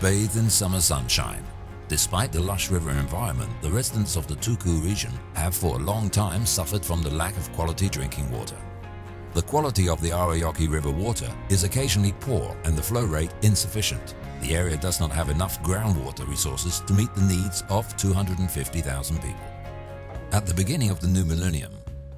bathed in summer sunshine. Despite the lush river environment, the residents of the Turku region have for a long time suffered from the lack of quality drinking water. The quality of the Arayoki River water is occasionally poor and the flow rate insufficient. The area does not have enough groundwater resources to meet the needs of 250,000 people. At the beginning of the new millennium,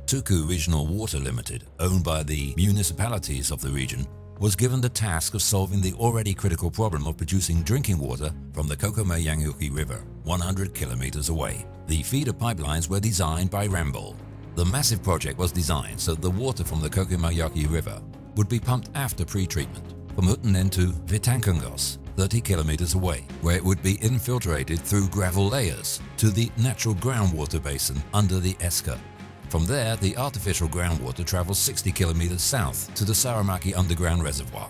Turku Regional Water Limited, owned by the municipalities of the region, was given the task of solving the already critical problem of producing drinking water from the Kokomayanguki River, 100 kilometers away. The feeder pipelines were designed by Ramboll. The massive project was designed so that the water from the Kokomayanguki River would be pumped after pre-treatment from Turku En to Vitankungos, 30 kilometers away, where it would be infiltrated through gravel layers to the natural groundwater basin under the Esker. From there, the artificial groundwater travels 60 kilometers south to the Saramaki underground reservoir.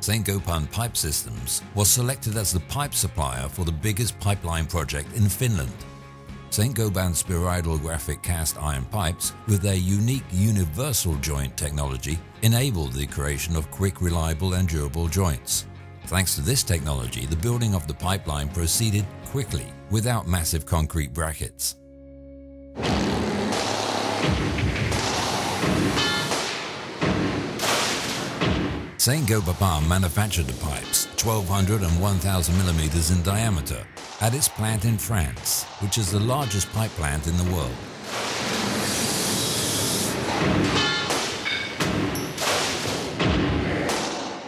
Saint-Gobain Pipe Systems was selected as the pipe supplier for the biggest pipeline project in Finland. Saint-Gobain spheroidal graphic cast iron pipes with their unique universal joint technology enabled the creation of quick, reliable and durable joints. Thanks to this technology, the building of the pipeline proceeded quickly without massive concrete brackets. Saint-Gobain manufactured the pipes, 1200 and 1000 millimeters in diameter, at its plant in France, which is the largest pipe plant in the world.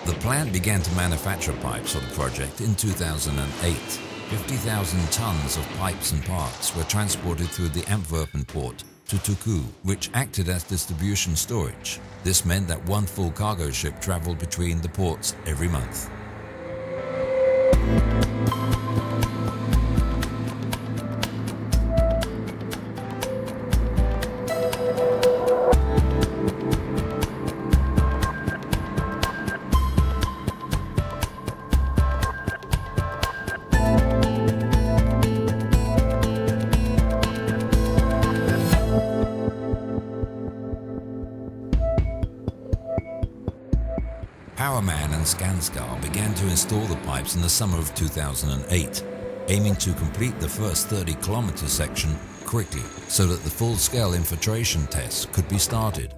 The plant began to manufacture pipes for the project in 2008. 50,000 tons of pipes and parts were transported through the Antwerpen port to Turku, which acted as distribution storage. This meant that one full cargo ship traveled between the ports every month. Powerman and Skanska began to install the pipes in the summer of 2008, aiming to complete the first 30-kilometer section quickly so that the full-scale infiltration tests could be started.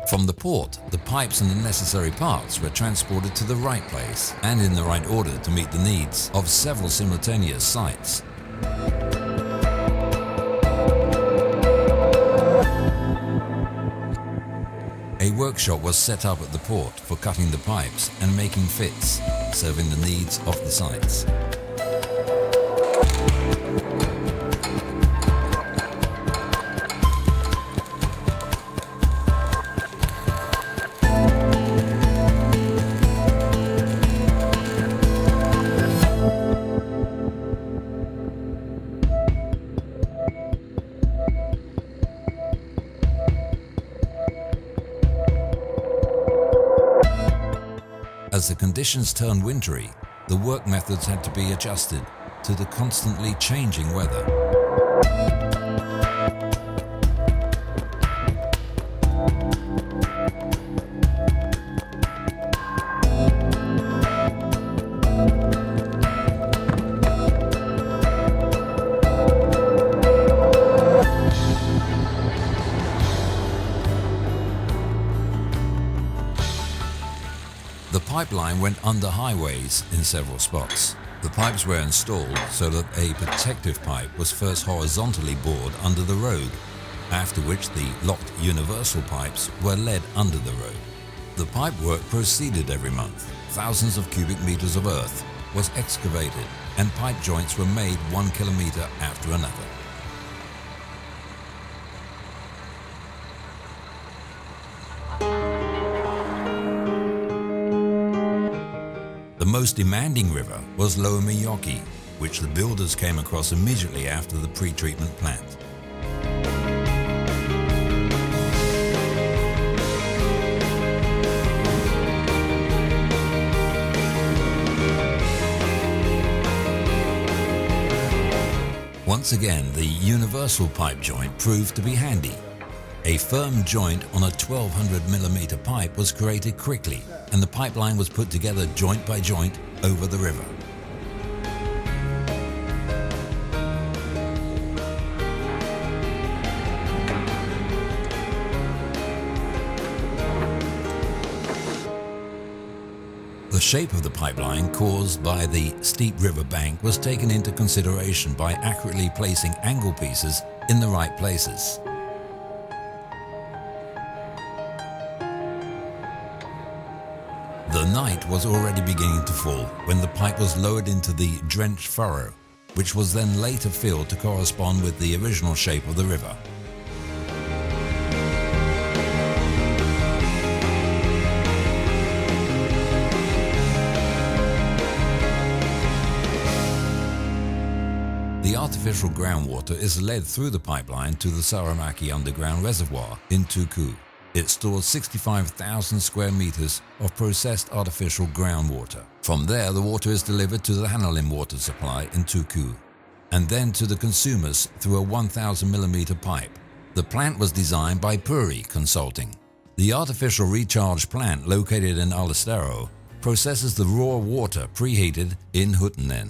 From the port, the pipes and the necessary parts were transported to the right place and in the right order to meet the needs of several simultaneous sites. A workshop was set up at the port for cutting the pipes and making fits, serving the needs of the sites. As the conditions turned wintry, the work methods had to be adjusted to the constantly changing weather. The pipeline went under highways in several spots. The pipes were installed so that a protective pipe was first horizontally bored under the road, after which the locked universal pipes were led under the road. The pipe work proceeded every month. Thousands of cubic meters of earth was excavated and pipe joints were made 1 kilometer after another. The most demanding river was Lower Miyoki, which the builders came across immediately after the pre-treatment plant. Once again, the universal pipe joint proved to be handy. A firm joint on a 1200mm pipe was created quickly, and the pipeline was put together joint by joint over the river. The shape of the pipeline caused by the steep river bank was taken into consideration by accurately placing angle pieces in the right places. The night was already beginning to fall when the pipe was lowered into the drenched furrow, which was then later filled to correspond with the original shape of the river. The artificial groundwater is led through the pipeline to the Saramaki underground reservoir in Turku. It stores 65,000 square meters of processed artificial groundwater. From there, the water is delivered to the Hanalin water supply in Turku, and then to the consumers through a 1,000mm pipe. The plant was designed by Puri Consulting. The artificial recharge plant located in Alistero processes the raw water preheated in Turku En.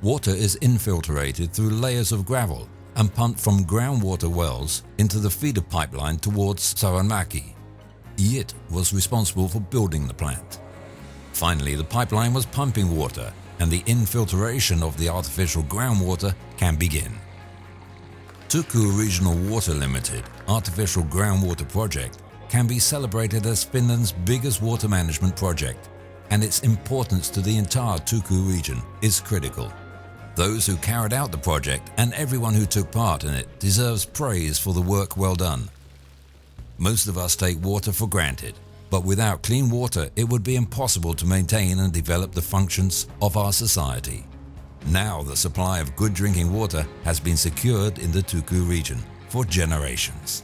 Water is infiltrated through layers of gravel and pumped from groundwater wells into the feeder pipeline towards Saramaki. It was responsible for building the plant. Finally, the pipeline was pumping water, and the infiltration of the artificial groundwater can begin. Turku Regional Water Limited Artificial Groundwater Project can be celebrated as Finland's biggest water management project, and its importance to the entire Turku region is critical. Those who carried out the project and everyone who took part in it deserves praise for the work well done. Most of us take water for granted, but without clean water it would be impossible to maintain and develop the functions of our society. Now the supply of good drinking water has been secured in the Turku region for generations.